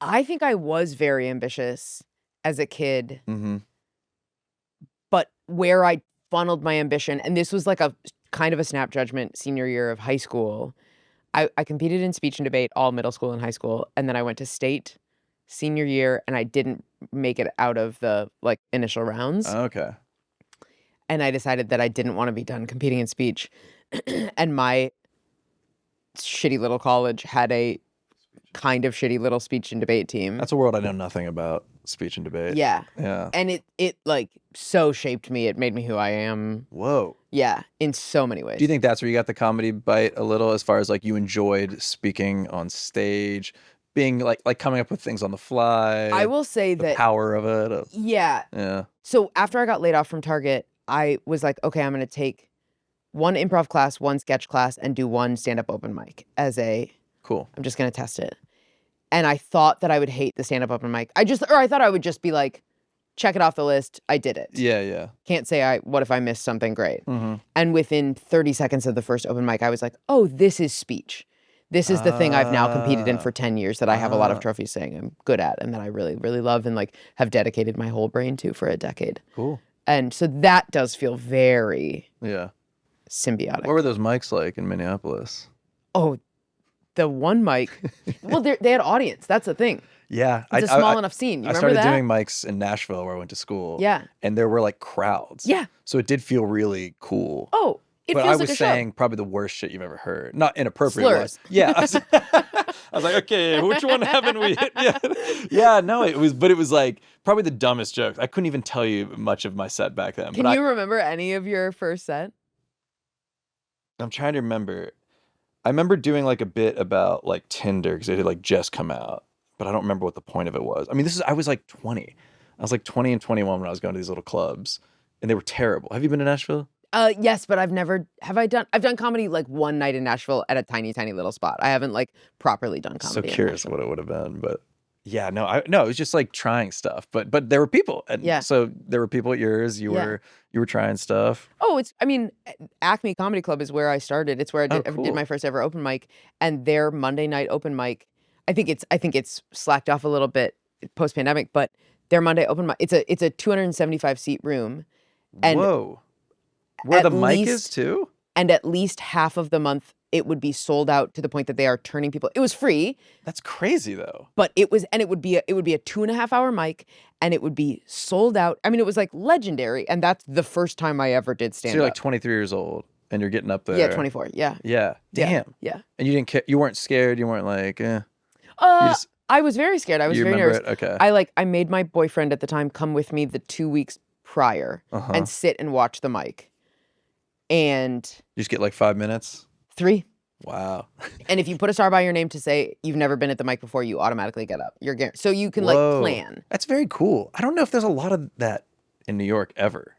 I think I was very ambitious as a kid, but where I funneled my ambition, and this was like a kind of a snap judgment senior year of high school. I competed in speech and debate all middle school and high school, and then I went to state senior year, and I didn't make it out of the like initial rounds. Okay. And I decided that I didn't want to be done competing in speech. And my shitty little college had a kind of shitty little speech and debate team. That's a world I know nothing about, speech and debate. Yeah. Yeah. And it like so shaped me. It made me who I am. Whoa. Yeah, in so many ways. Do you think that's where you got the comedy bite a little, as far as like you enjoyed speaking on stage, being like coming up with things on the fly? I will say the that power of it. Yeah. Yeah. So after I got laid off from Target, I was like, okay, I'm going to take one improv class, one sketch class, and do one stand-up open mic as a cool. I'm just going to test it. And I thought that I would hate the stand-up open mic. I thought I would just be like, check it off the list. I did it. Yeah, yeah. Can't say what if I missed something great. And within 30 seconds of the first open mic, I was like, oh, this is speech. This is the thing I've now competed in for 10 years that I have a lot of trophies saying I'm good at and that I really, really love and like have dedicated my whole brain to for a decade. Cool. And so that does feel very symbiotic. What were those mics like in Minneapolis? Oh, the one mic. Well, they had audience. That's the thing. Yeah. It's a small enough scene. You remember that? I started doing mics in Nashville where I went to school. Yeah. And there were like crowds. Yeah. So it did feel really cool. Oh, it but feels I like was a show. saying probably the worst shit you've ever heard. Not inappropriate. Slurs. Yeah. I was like, okay, which one haven't we hit? Yeah. Yeah, no, it was like probably the dumbest jokes. I couldn't even tell you much of my set back then. Can you remember any of your first set? I'm trying to remember. I remember doing like a bit about like Tinder because it had like just come out, but I don't remember what the point of it was. I mean, I was like 20. I was like 20 and 21 when I was going to these little clubs, and they were terrible. Have you been to Nashville? Yes, but I've done comedy like one night in Nashville at a tiny, tiny little spot. I haven't like properly done comedy. So curious what it would have been, but yeah, no, it was just like trying stuff, but there were people, and so there were people at yours. You were trying stuff. Oh, Acme Comedy Club is where I started. It's where I did my first ever open mic, and their Monday night open mic. I think it's slacked off a little bit post pandemic, but their Monday open mic. It's a 275 seat room. And whoa. Where the mic is too? And at least half of the month, it would be sold out to the point that they are turning people. It was free. That's crazy though. But it would be a 2.5 hour mic, and it would be sold out. I mean, it was like legendary. And that's the first time I ever did stand up. So you're like 23 years old and you're getting up there. Yeah, 24. Yeah. Yeah. Damn. Yeah. And you didn't care. You weren't scared. You weren't like, I was very scared. I was very nervous. Okay. I made my boyfriend at the time come with me the 2 weeks prior and sit and watch the mic. And you just get like 5 minutes? 3. Wow. And if you put a star by your name to say you've never been at the mic before, you automatically get up. You're guaranteed. So you can like plan. That's very cool. I don't know if there's a lot of that in New York ever.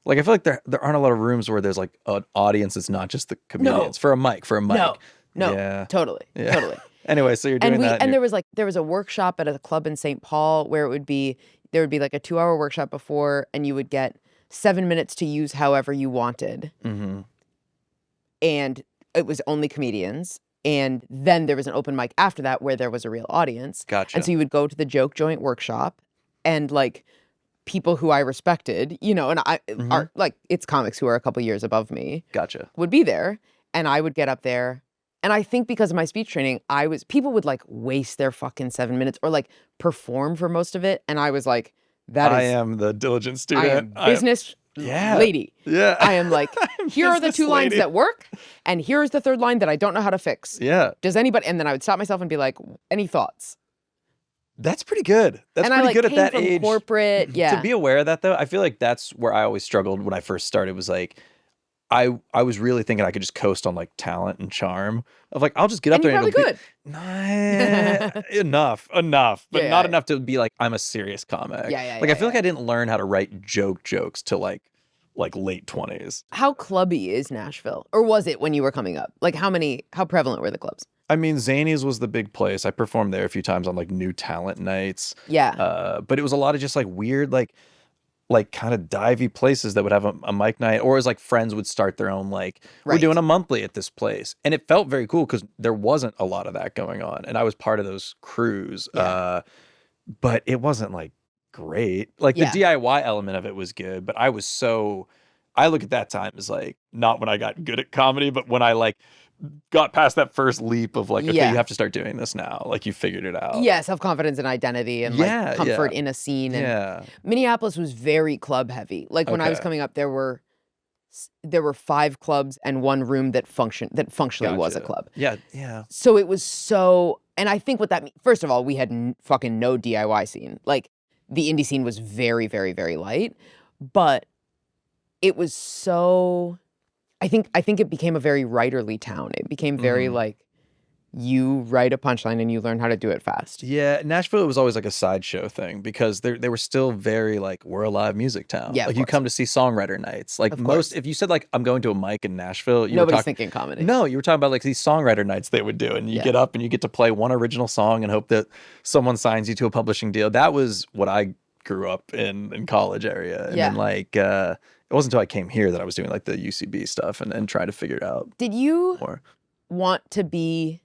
Like I feel like there aren't a lot of rooms where there's like an audience that's not just the comedians for a mic. No. Yeah. Totally. Anyway, so you're doing that. And there was a workshop at a club in St. Paul where there would be like a 2-hour workshop before, and you would get 7 minutes to use however you wanted. Mm-hmm. And it was only comedians. And then there was an open mic after that where there was a real audience. Gotcha. And so you would go to the joke joint workshop, and like people who I respected, and are like, it's comics who are a couple years above me. Gotcha. Would be there. And I would get up there. And I think because of my speech training, people would like waste their fucking 7 minutes or like perform for most of it. And I was like, I am the diligent student. I am business lady. Yeah. I am like, here are the 2 lines that work, and here's the 3rd line that I don't know how to fix. Yeah. Does anybody? And then I would stop myself and be like, any thoughts? That's pretty good. That's pretty good at that age. Corporate, yeah. To be aware of that though, I feel like that's where I always struggled when I first started. Was like, I was really thinking I could just coast on like talent and charm. Of like, I'll just get up there and you're probably good. Enough, but not enough to be like I'm a serious comic. I feel like I didn't learn how to write jokes till like late 20s. How clubby is Nashville, or was it when you were coming up? Like how prevalent were the clubs? I mean, Zany's was the big place. I performed there a few times on like new talent nights. Yeah. But it was a lot of just like weird, like like kind of divey places that would have a mic night, or as like friends would start their own like we're Right. doing a monthly at this place, and it felt very cool because there wasn't a lot of that going on, and I was part of those crews. Yeah. But it wasn't like great. Like the Yeah. DIY element of it was good, but I look at that time as like not when I got good at comedy, but when I like got past that first leap of like, okay, Yeah. you have to start doing this now. Like you figured it out. Yeah, self-confidence and identity and Yeah, like comfort yeah. in a scene. And Yeah. Minneapolis was very club heavy. Like when I was Okay. coming up, there were 5 clubs and one room that functionally was a Gotcha. club. Yeah, yeah. So it was so, and I think what that means, first of all, we had fucking no DIY scene. Like the indie scene was very, very, very light, but it was so, I think it became a very writerly town. It became very like, you write a punchline and you learn how to do it fast. Yeah, Nashville was always like a sideshow thing because they were still very like we're a live music town. Yeah, of like you course. come to see songwriter nights. Like Of most, course. if you said like I'm going to a mic in Nashville, you Nobody's were talking. thinking comedy. No, you were talking about like these songwriter nights they would do, and you Yeah. get up and you get to play one original song and hope that someone signs you to a publishing deal. That was what I grew up in college area, and Yeah. then like it wasn't until I came here that I was doing like the UCB stuff and trying to figure it out Did you more. want to be,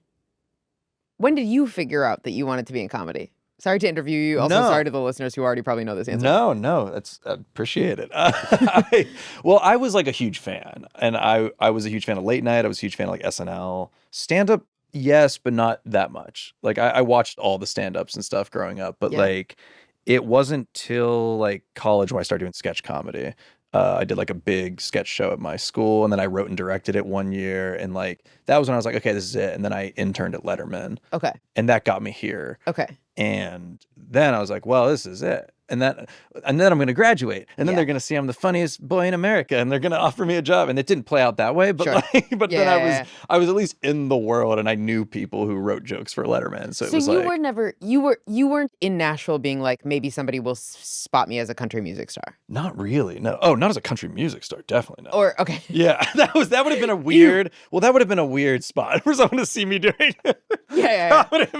when did you figure out that you wanted to be in comedy? Sorry to interview you. Also, No. sorry to the listeners who already probably know this answer. No, that's I appreciate it. I was like a huge fan, and I was a huge fan of late night. I was a huge fan of like SNL, stand up, yes, but not that much. Like I watched all the stand ups and stuff growing up, but Yeah. like it wasn't till like college when I started doing sketch comedy. I did like a big sketch show at my school, and then I wrote and directed it one year, and like that was when I was like, okay, this is it. And then I interned at Letterman, Okay. and that got me here. Okay. And then I was like, well, this is it. And then I'm going to graduate, and then Yeah. they're going to see I'm the funniest boy in America, and they're going to offer me a job. And it didn't play out that way, but Sure. like, but then Yeah. I was at least in the world, and I knew people who wrote jokes for Letterman. So it So was you like, were never, you weren't in Nashville being like, maybe somebody will spot me as a country music star. not really. No. Oh, not as a country music star. Definitely not. Or, okay. Yeah, that would have been a weird. Well, that would have been a weird spot for someone to see me doing. Yeah. comedy.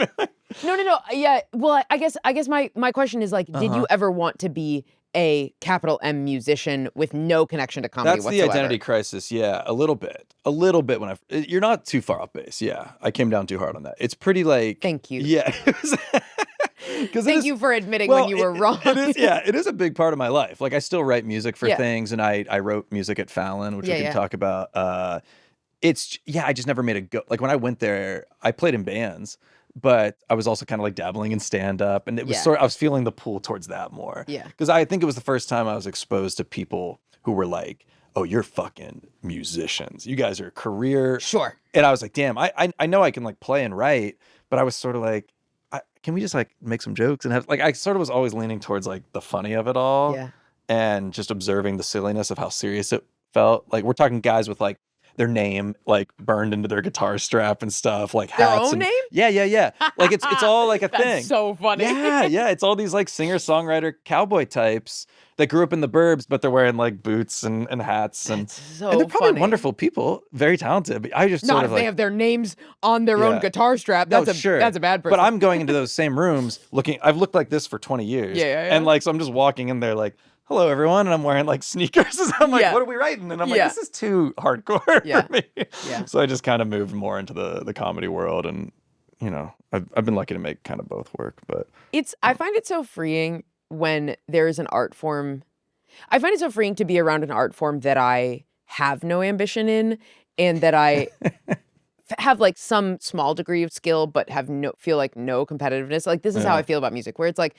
No. Yeah. Well, I guess my question is like, did you ever want to be a capital M musician with no connection to comedy That's whatsoever? the identity crisis. Yeah, a little bit when you're not too far off base. Yeah, I came down too hard on that. It's pretty like. Thank you. Yeah. Because Thank you for admitting when you were wrong. It is a big part of my life. Like I still write music for Yeah. things, and I wrote music at Fallon, which we Yeah, can yeah. talk about. I just never made a go. Like when I went there, I played in bands, but I was also kind of like dabbling in stand up, and it was Yeah. I was feeling the pull towards that more. Yeah. Because I think it was the first time I was exposed to people who were like, "Oh, you're fucking musicians. You guys are career." Sure. And I was like, "Damn, I know I can like play and write," but I was sort of like, "Can we just like make some jokes and have like?" I sort of was always leaning towards like the funny of it all, Yeah. and just observing the silliness of how serious it felt. Like we're talking guys with like their name like burned into their guitar strap and stuff, like Their hats own and, name? Yeah. Like it's all like a That's thing. so funny. Yeah. It's all these like singer-songwriter cowboy types that grew up in the burbs, but they're wearing like boots and hats and That's so and they're probably funny. wonderful people, very talented. But I just Not sort if of they like have their names on their own Yeah. guitar strap. no, That's sure. a bad person. But I'm going into those same rooms looking. I've looked like this for 20 years. Yeah. And like, so I'm just walking in there like, hello everyone, and I'm wearing like sneakers. And I'm like, Yeah. what are we writing? And I'm Yeah. like, this is too hardcore Yeah. for me. Yeah. So I just kind of moved more into the comedy world, and you know, I've been lucky to make kind of both work. But I find it so freeing when there is an art form. I find it so freeing to be around an art form that I have no ambition in, and that I have like some small degree of skill, but feel like no competitiveness. Like this is how Yeah. I feel about music, where it's like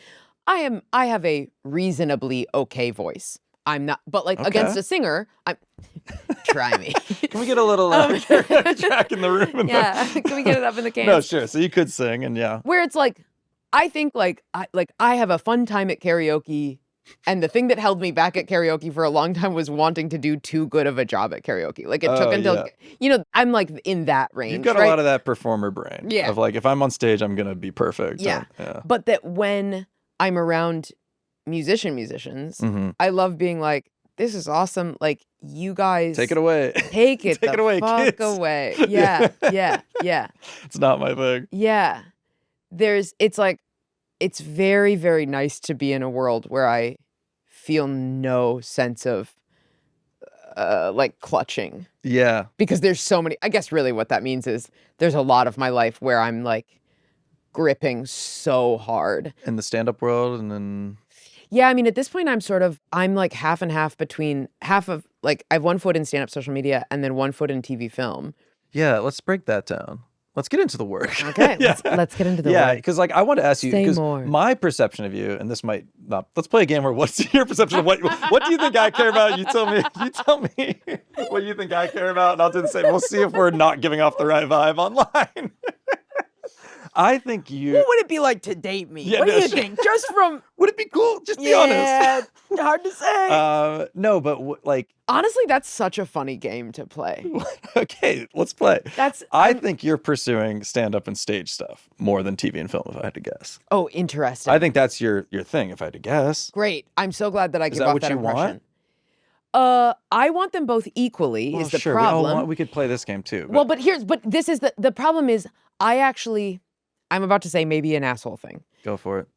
I have a reasonably okay voice. I'm not, but like against Okay. a singer, try me. can we get a little track in the room? And Yeah, can we get it up in the can? No, sure. So you could sing, and yeah. Where it's like, I think I have a fun time at karaoke, and the thing that held me back at karaoke for a long time was wanting to do too good of a job at karaoke. Like it took Oh, until, yeah. I'm like in that range. You've got right? a lot of that performer brain. Yeah. Of like, if I'm on stage, I'm gonna be perfect. Yeah. Yeah. But that when I'm around musicians, Mhm. I love being like, this is awesome. Like you guys Take it away. Take it Take the it away, fuck kids. away. Yeah. It's not my thing. Yeah. It's very, very nice to be in a world where I feel no sense of like clutching. Yeah. Because there's so many, I guess really what that means is there's a lot of my life where I'm like gripping so hard. In the stand-up world, and then... Yeah, I mean, at this point, I'm like half and half between half of, like, I have one foot in stand-up social media and then one foot in TV film. Yeah, let's break that down. Let's get into the work. Okay, let's get into the work. Yeah, because like I want to ask you, Say because more. my perception of you, and this might not, let's play a game where what's your perception of what do you think I care about? You tell me what you think I care about, and I'll do the same. We'll see if we're not giving off the right vibe online. I think you... What would it be like to date me? Yeah, what do no, you think? Just from... Would it be cool? Just be honest. Yeah, hard to say. No, but like... Honestly, that's such a funny game to play. Okay, let's play. I I'm- think you're pursuing stand-up and stage stuff more than TV and film, if I had to guess. Oh, interesting. I think that's your thing, if I had to guess. Great. I'm so glad that I give that off what that you impression. want? I want them both equally, Well, is the sure, problem. we could play this game too. Well, but this is the problem is I'm about to say maybe an asshole thing. Go for it.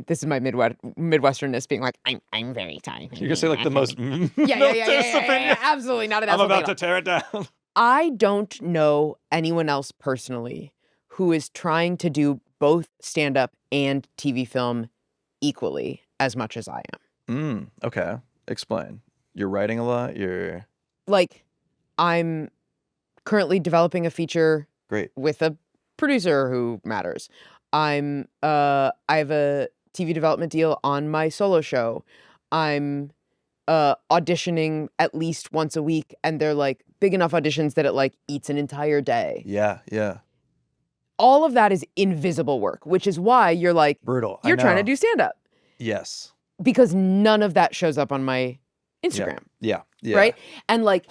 This is my Midwesternness being like, I'm very tired. You're gonna say like the most Yeah, absolutely not an I'm asshole about thing. to tear it down. I don't know anyone else personally who is trying to do both stand-up and TV film equally as much as I am. Okay. Explain. You're writing a lot? You're... Like, I'm currently developing a feature Great. with a producer who matters. I have a TV development deal on my solo show. I'm auditioning at least once a week, and they're like big enough auditions that it like eats an entire day. Yeah, yeah. All of that is invisible work, which is why you're like, Brutal. you're trying to do stand-up. Yes. Because none of that shows up on my Instagram. Yeah. Yeah. Right? And like,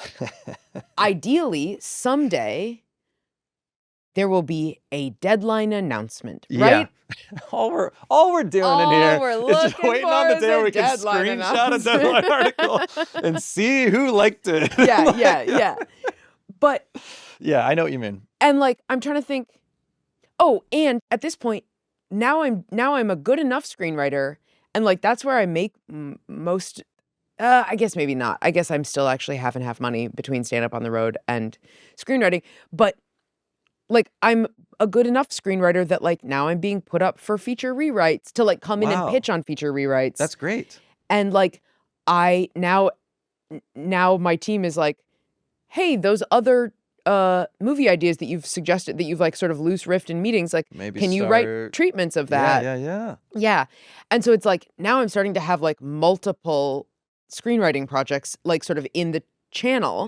ideally, someday there will be a deadline announcement, right? Yeah. All we're doing in here is just waiting on the day where we can screenshot a deadline article and see who liked it. Yeah. But yeah, I know what you mean. and like I'm trying to think. Oh, and at this point, now I'm a good enough screenwriter, and like that's where I make most. I guess maybe not. I guess I'm still actually half and half money between stand up on the road and screenwriting, but. Like, I'm a good enough screenwriter that, like, now I'm being put up for feature rewrites to, like, come in and pitch on feature rewrites. That's great. And, like, now my team is like, hey, those other movie ideas that you've suggested, that you've, like, sort of loose riffed in meetings, like, Maybe can you write treatments of that? Yeah. Yeah. And so it's like, now I'm starting to have, like, multiple screenwriting projects, like, sort of in the channel.